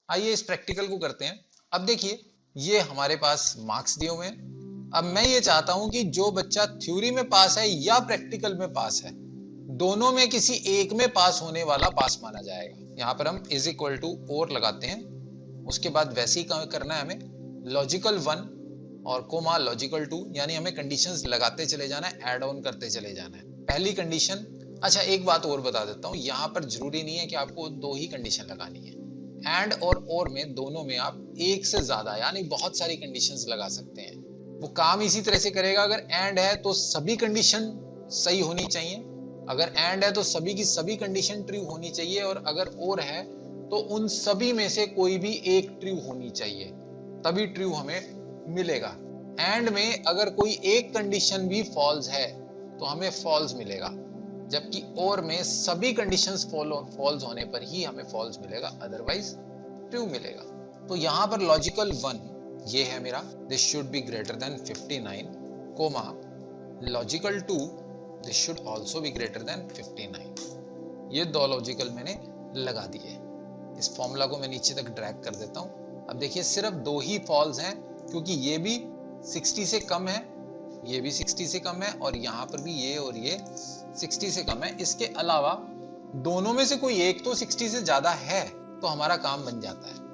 आइए इस प्रैक्टिकल को करते हैं। अब देखिए ये हमारे पास मार्क्स दिए हुए हैं। अब मैं ये चाहता हूं कि जो बच्चा थ्योरी में पास है या प्रैक्टिकल में पास है, दोनों में किसी एक में पास होने वाला पास माना जाएगा। यहां पर हम इज इक्वल टू और लगाते हैं, उसके बाद वैसे ही करना है हमें। लॉजिकल 1 और कोमा लॉजिकल 2, यानी हमें कंडीशंस लगाते चले जाना है, ऐड ऑन करते चले जाना है। पहली कंडीशन, अच्छा एक बात और बता देता हूं, यहां पर जरूरी नहीं है कि आपको दो ही कंडीशन लगानी है। एंड और में दोनों में आप एक से ज्यादा यानी बहुत सारी कंडीशंस लगा सकते हैं। वो काम इसी तरह से करेगा, अगर एंड है तो सभी कंडीशन सही होनी चाहिए, अगर एंड है तो सभी की सभी कंडीशन ट्रू होनी चाहिए, और अगर और है तो उन सभी में से कोई भी एक ट्रू होनी चाहिए, तभी ट्रू हमें मिलेगा। एंड में अगर कोई एक कंडीशन भी फॉल्स है तो हमें फॉल्स मिलेगा, जबकि और में सभी कंडीशंस फॉल्स होने पर ही हमें फॉल्स मिलेगा, अदरवाइज ट्रू मिलेगा। तो यहां पर लॉजिकल 1 ये है मेरा, this should be greater than 59, comma logical 2 this should also be greater than 59। ये दो लॉजिकल मैंने लगा दिए। इस फॉर्मूला को मैं नीचे तक ड्रैग कर देता हूं। अब देखिए सिर्फ दो ही फॉल्स हैं, क्योंकि ये भी 60 से कम है, ये भी 60 से कम है, और यहां पर भी ये और ये 60 से कम है। इसके अलावा दोनों में से कोई एक तो 60 से ज्यादा है, तो हमारा काम बन जाता है।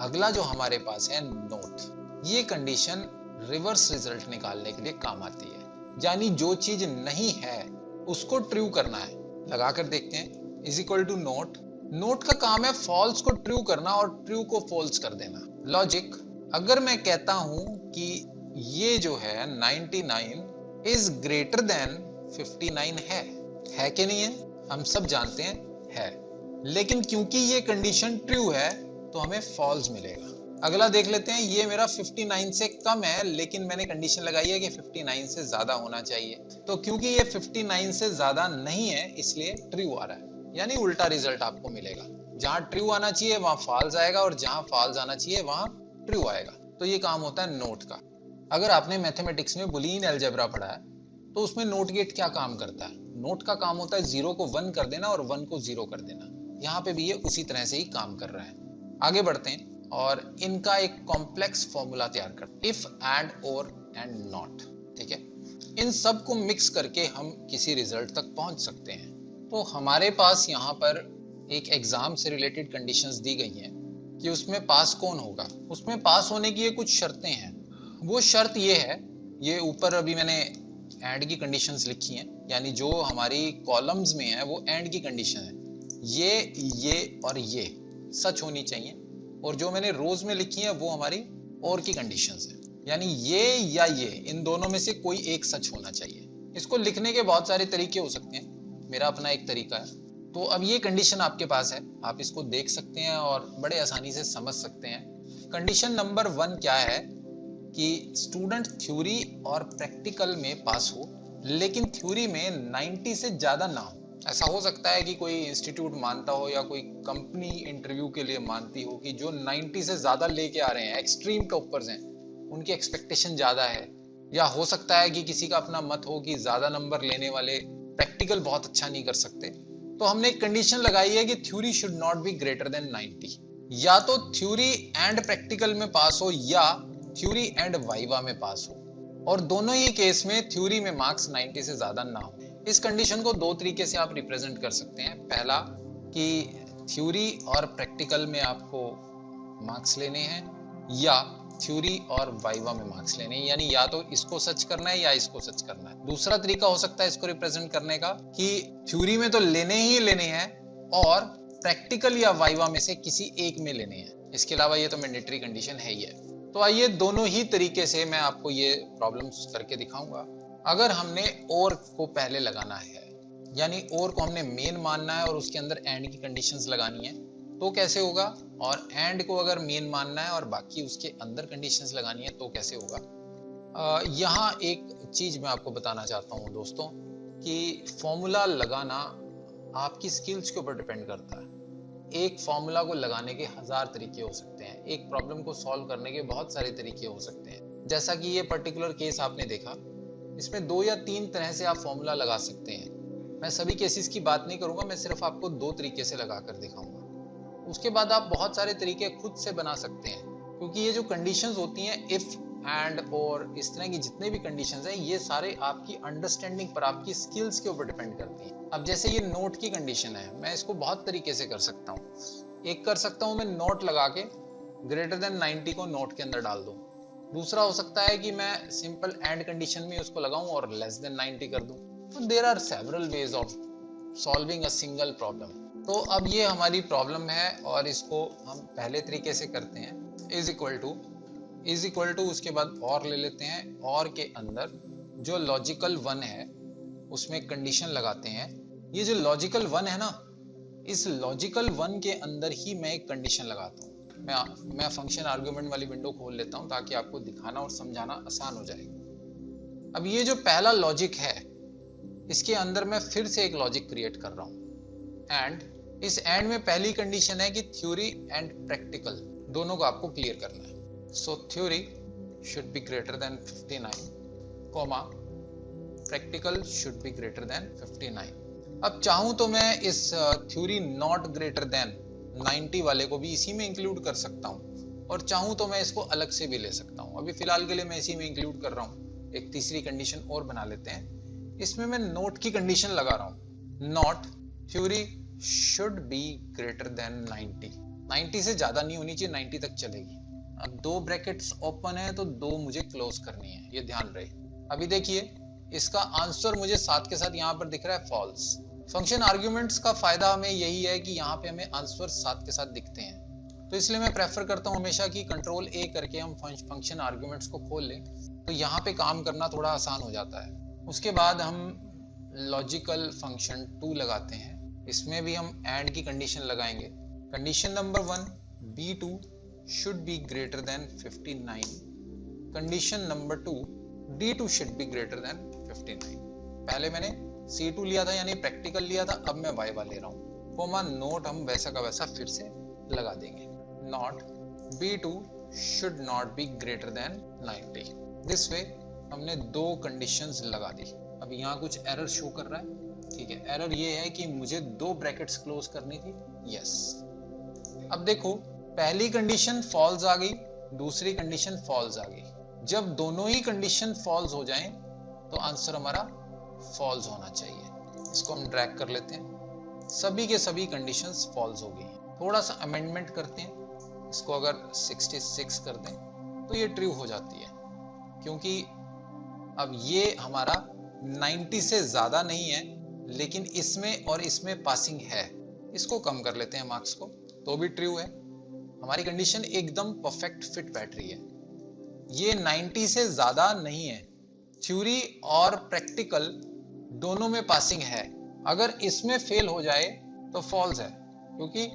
अगला जो हमारे पास है नोट, ये कंडीशन रिवर्स रिजल्ट निकालने के लिए काम आती है, यानी जो चीज नहीं है उसको ट्रू करना है। लगाकर देखते हैं, is equal to not. Not का काम है फॉल्स को ट्रू करना और ट्रू को फॉल्स कर देना। लॉजिक, अगर मैं कहता हूं कि ये जो है 99 इज ग्रेटर देन 59 है कि नहीं है? हम सब जानते हैं है, लेकिन क्योंकि ये कंडीशन ट्रू है तो हमें फॉल्स मिलेगा। अगला देख लेते हैं, ये मेरा 59 से कम है, लेकिन मैंने कंडीशन लगाई है कि 59 से ज्यादा होना चाहिए, तो क्योंकि ये 59 से ज्यादा नहीं है इसलिए ट्रू आ रहा है, यानी उल्टा रिजल्ट आपको मिलेगा। जहां ट्रू आना चाहिए वहां फॉल्स आएगा, और जहां फॉल्स आना चाहिए वहां ट्रू आएगा। तो ये काम होता है नोट का। अगर आपने मैथमेटिक्स में बुलियन अलजेब्रा पढ़ा है तो उसमें नोट गेट क्या काम करता है? नोट का काम होता है 0 को 1 कर देना और 1 को 0 कर देना। यहाँ पे भी ये उसी तरह से ही काम कर रहा है। आगे बढ़ते हैं और इनका एक कॉम्प्लेक्स फॉर्मूला तैयार करते हैं, इफ, एंड, और, एंड, नॉट। ठीक है, इन सब को मिक्स करके हम किसी रिजल्ट तक पहुंच सकते हैं। तो हमारे पास यहाँ पर एक एग्जाम से रिलेटेड कंडीशंस दी गई हैं कि उसमें पास कौन होगा। उसमें पास होने की ये कुछ शर्तें हैं। वो शर्त ये है, ये ऊपर अभी मैंने एंड की कंडीशंस लिखी हैं, यानी जो हमारी कॉलम्स में है वो एंड की कंडीशन है, ये और ये सच होनी चाहिए, और जो मैंने रोज में लिखी है वो हमारी और की कंडीशंस है, यानी ये या ये, इन दोनों में से कोई एक सच होना चाहिए। इसको लिखने के बहुत सारे तरीके हो सकते हैं, मेरा अपना एक तरीका है। तो अब ये कंडीशन आपके पास है, आप इसको देख सकते हैं और बड़े आसानी से समझ सकते हैं। कंडीशन नंबर 1 क्या है कि स्टूडेंट थ्योरी और प्रैक्टिकल में पास हो, लेकिन थ्योरी में 90 से ज्यादा ना हो। ऐसा हो सकता है कि कोई इंस्टीट्यूट मानता हो या कोई कंपनी इंटरव्यू के लिए मानती हो कि जो 90 से ज्यादा लेके आ रहे हैं, एक्सट्रीम टॉपर्स हैं, उनकी एक्सपेक्टेशन ज्यादा है। या हो सकता है कि किसी का अपना मत हो कि ज्यादा नंबर लेने वाले प्रैक्टिकल बहुत अच्छा नहीं कर सकते। तो हमने एक कंडीशन लगाई है कि theory should not be greater then 90। या तो थ्योरी एंड प्रैक्टिकल में पास हो या थ्योरी एंड वाइवा में पास हो, और दोनों ही केस में थ्योरी में मार्क्स 90 से ज्यादा ना हो। इस कंडीशन को दो तरीके से आप रिप्रेजेंट कर सकते हैं। पहला कि थ्योरी और प्रैक्टिकल में आपको मार्क्स लेने हैं, या थ्योरी और वाइवा में मार्क्स लेने हैं, यानी या तो इसको सच करना है या इसको सच करना है। दूसरा तरीका हो सकता है इसको रिप्रेजेंट करने का कि थ्योरी में तो लेने ही लेने हैं और प्रैक्टिकल या वाइवा में से किसी एक में लेने हैं। इसके अलावा ये तो मैंडेटरी कंडीशन है ही है। तो आइए दोनों ही तरीके से मैं आपको ये प्रॉब्लम्स करके दिखाऊंगा। अगर हमने और को पहले लगाना है, यानी और को हमने मेन मानना है और उसके अंदर एंड की कंडीशंस लगानी है, तो कैसे होगा? और एंड को अगर मेन मानना है और बाकी उसके अंदर कंडीशंस लगानी है तो कैसे होगा? यहाँ एक चीज मैं आपको बताना चाहता हूँ दोस्तों, कि फॉर्मूला लगाना आपकी स्किल्स के ऊपर डिपेंड करता है। एक फॉर्मूला को लगाने के 1000 तरीके हो सकते हैं, एक प्रॉब्लम को सॉल्व करने के बहुत सारे तरीके हो सकते हैं। जैसा कि ये पर्टिकुलर केस आपने देखा, इसमें 2 या 3 तरह से आप फॉर्मूला लगा सकते हैं। मैं सभी केसेस की बात नहीं करूंगा, मैं सिर्फ आपको 2 तरीके से लगाकर दिखाऊंगा। उसके बाद आप बहुत सारे तरीके खुद से बना सकते हैं, क्योंकि ये जो कंडीशंस होती हैं इफ एंड और इस तरह की जितने भी कंडीशंस हैं ये सारे आपकी अंडरस्टैंडिंग पर, आपकी स्किल्स के ऊपर डिपेंड करती हैं। अब जैसे ये नोट की कंडीशन है, मैं इसको बहुत तरीके से कर सकता हूँ। एक कर सकता हूँ मैं नोट लगा के ग्रेटर देन 90 को नोट के अंदर डाल दूं। दूसरा हो सकता है कि मैं सिंपल एंड कंडीशन में उसको लगाऊं और लेस देन 90 कर दूं। तो there are several ways of solving a single problem. तो अब ये हमारी प्रॉब्लम है और इसको हम पहले तरीके से करते हैं, इज इक्वल टू उसके बाद और ले लेते हैं, और के अंदर जो लॉजिकल वन है उसमें कंडीशन लगाते हैं। ये जो लॉजिकल वन है ना, इस लॉजिकल वन के अंदर ही मैं एक कंडीशन लगाता हूँ। मैं फंक्शन आर्गुमेंट वाली विंडो खोल लेता हूँ ताकि आपको दिखाना और समझाना आसान हो जाए। अब ये जो पहला लॉजिक है इसके अंदर मैं फिर से एक लॉजिक क्रिएट कर रहा हूँ, एंड इस एंड में पहली कंडीशन है कि थ्योरी एंड प्रैक्टिकल दोनों को आपको क्लियर करना है। सो theory should be greater than 59, comma practical should be greater than 59। अब चाहूं तो मैं इस थ्योरी नॉट ग्रेटर देन 90 वाले को भी इसी में इंक्लूड कर सकता हूं, और चाहूं तो मैं इसको अलग से भी ले सकता हूं। अभी फिलहाल के लिए मैं इसी में इंक्लूड कर रहा हूं। एक तीसरी कंडीशन और बना लेते हैं, इसमें मैं नोट की कंडीशन लगा रहा हूं, not theory should be greater then 90 से ज्यादा नहीं होनी चाहिए, 90 तक चलेगी। अब दो ब्रैकेट्स ओपन है तो दो मुझे क्लोज करनी है, ये ध्यान रहे। अभी देखिए इसका आंसर मुझे साथ के साथ यहाँ पर दिख रहा है फॉल्स। फंक्शन आर्ग्यूमेंट्स का फायदा हमें यही है कि यहाँ पे हमें आंसर साथ के साथ दिखते हैं, तो इसलिए मैं प्रेफर करता हूँ हमेशा कि कंट्रोल ए करके हम फंक्शन आर्ग्यूमेंट्स को खोल लें, तो यहाँ पे काम करना थोड़ा आसान हो जाता है। उसके बाद हम लॉजिकल फंक्शन 2 लगाते हैं, इसमें भी हम एंड की कंडीशन लगाएंगे। Condition number 1 B2 should be greater than 59, condition number 2 D2 should be greater than 59। पहले मैंने C2 लिया था यानी प्रैक्टिकल लिया था, अब मैं वाइवा ले रहा हूँ, कोमा नोट हम वैसा का वैसा फिर से लगा देंगे, not B2 should not be greater than 90। This way हमने दो कंडीशंस लगा दी। अब यहाँ कुछ एरर शो कर रहा है, ठीक है, एरर ये है कि मुझे दो ब्रैकेट्स क्लोज करनी थी, यस। अब देखो पहली कंडीशन फॉल्स आ गई, दूसरी कंडीशन फॉल्स आ गई। जब दोनों ही कंडीशन फॉल्स हो जाएं तो आंसर हमारा फॉल्स होना चाहिए। इसको हम ड्रैग कर लेते हैं, सभी के सभी कंडीशंस फॉल्स हो गई। थोड़ा सा अमेंडमेंट करते हैं, इसको अगर 66 कर दें तो ये ट्रू हो जाती है, क्योंकि अब ये हमारा 90 से ज्यादा नहीं है, लेकिन इसमें और इसमें पासिंग है। इसको कम कर लेते हैं मार्क्स को, तो भी ट्रू है। हमारी कंडीशन एकदम परफेक्ट फिट बैठ रही है। ये 90 से ज्यादा नहीं है, थ्योरी और प्रैक्टिकल दोनों में पासिंग है। अगर इसमें फेल हो जाए तो फॉल्स है, क्योंकि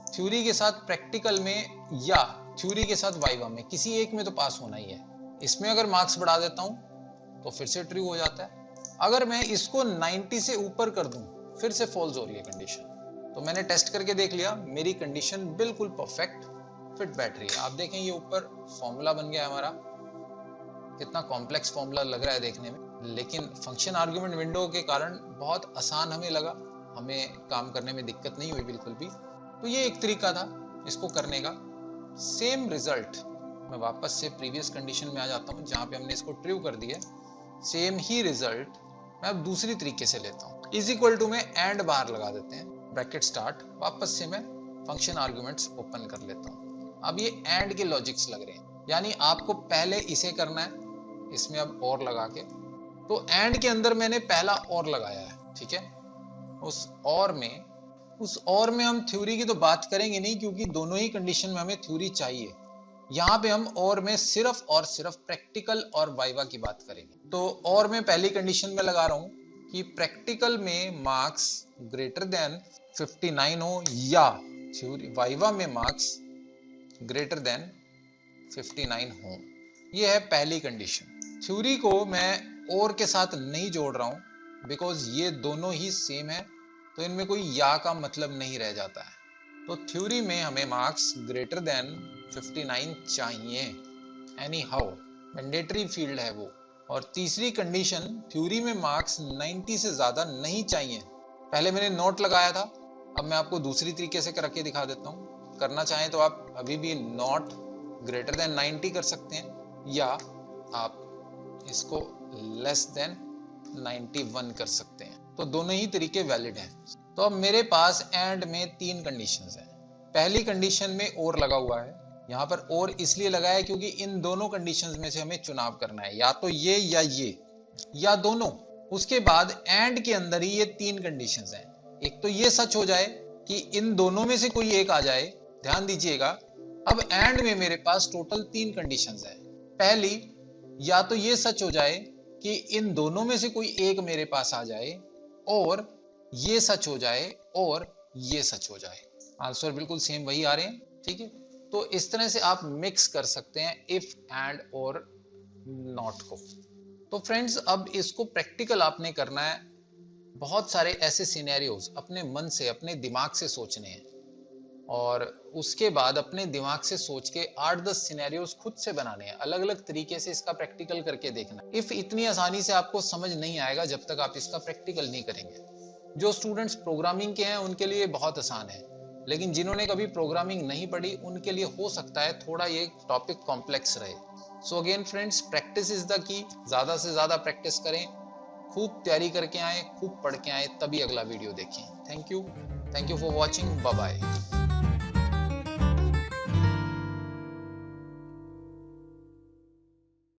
थ्योरी के साथ प्रैक्टिकल में या थ्योरी के साथ वाइवा में किसी एक में तो पास होना ही है। इसमें अगर मार्क्स बढ़ा देता हूं तो फिर से ट्रू हो जाता है। अगर मैं इसको 90 से ऊपर कर दूं फिर से फॉल्स हो रही है कंडीशन। तो मैंने टेस्ट करके देख लिया, मेरी कंडीशन बिल्कुल परफेक्ट फिट बैठ रही है। आप देखें ये ऊपर फॉर्मूला बन गया हमारा, कितना कॉम्प्लेक्स फॉर्मूला लग रहा है देखने में, लेकिन फंक्शन आर्गुमेंट विंडो के कारण बहुत आसान हमें लगा, हमें काम करने में दिक्कत नहीं हुई बिल्कुल भी। तो ये एक तरीका था इसको करने का। सेम रिजल्ट, मैं वापस से प्रीवियस कंडीशन में आ जाता हूँ जहाँ पे हमने इसको ट्रू कर दिया। सेम ही रिजल्ट मैं अब दूसरी तरीके से लेता हूँ। इज इक्वल टू में एंड बार लगा देते हैं, ब्रैकेट स्टार्ट, वापस से मैं फंक्शन आर्गुमेंट्स ओपन कर लेता हूँ। अब ये एंड के लॉजिक्स लग रहे हैं, यानी आपको पहले इसे करना है, इसमें अब और लगा के, तो एंड के अंदर मैंने पहला और लगाया है, ठीक है। उस और में हम थ्योरी की तो बात करेंगे नहीं, क्योंकि दोनों ही कंडीशन में हमें थ्योरी चाहिए। यहाँ पे हम और में सिर्फ और सिर्फ प्रैक्टिकल और वाइवा की बात करेंगे। तो और में पहली कंडीशन में लगा रहा हूँ कि प्रैक्टिकल में मार्क्स ग्रेटर देन 59 हो या थ्योरी वाइवा में मार्क्स ग्रेटर देन 59 हो। ये है पहली कंडीशन। थ्योरी को मैं और के साथ नहीं जोड़ रहा हूँ, बिकॉज ये दोनों ही सेम है, तो इनमें कोई या का मतलब नहीं रह जाता है। तो थ्योरी में हमें मार्क्स ग्रेटर देन 59 चाहिए, एनी हाउ मैंडेटरी फील्ड है वो। और तीसरी कंडीशन, थ्योरी में मार्क्स 90 से ज्यादा नहीं चाहिए। पहले मैंने नोट लगाया था, अब मैं आपको दूसरी तरीके से करके दिखा देता हूँ। करना चाहें तो आप अभी भी नॉट ग्रेटर देन 90 कर सकते हैं, या आप इसको लेस देन 91 कर सकते हैं। तो दोनों ही तरीके वैलिड हैं। तो अब मेरे पास एंड में 3 कंडीशंस हैं। पहली कंडीशन में और लगा हुआ है, यहाँ पर और इसलिए लगा है क्योंकि इन दोनों कंडीशंस में से हमें चुनाव करना है, या तो ये या दोनों। उसके बाद एंड के अंदर ही ये 3 कंडीशंस हैं। एक तो ये सच हो जाए कि इन दोनों में से कोई एक आ जाए। ध्यान दीजिएगा, अब एंड में मेरे पास टोटल 3 कंडीशंस हैं। पहली, या तो ये सच हो जाए कि इन दोनों में से कोई एक मेरे पास आ जाए, और ये सच हो जाए, और ये सच हो जाए। आंसर बिल्कुल सेम वही आ रहे हैं, ठीक है। तो इस तरह से आप मिक्स कर सकते हैं इफ, एंड और नॉट को। तो फ्रेंड्स, अब इसको प्रैक्टिकल आपने करना है। बहुत सारे ऐसे सिनेरियोज अपने मन से, अपने दिमाग से सोचने हैं, और उसके बाद अपने दिमाग से सोच के 8-10 सिनेरियोज खुद से बनाने हैं। अलग अलग तरीके से इसका प्रैक्टिकल करके देखना। इफ इतनी आसानी से आपको समझ नहीं आएगा जब तक आप इसका प्रैक्टिकल नहीं करेंगे। जो स्टूडेंट्स प्रोग्रामिंग के हैं उनके लिए बहुत आसान है, लेकिन जिन्होंने कभी प्रोग्रामिंग नहीं पढ़ी उनके लिए हो सकता है थोड़ा ये टॉपिक कॉम्प्लेक्स रहे। So again friends, practice is the key. ज्यादा से ज्यादा प्रैक्टिस करें, खूब तैयारी करके आए, खूब पढ़ के आए, तभी अगला वीडियो देखें। Thank you for watching. Bye bye.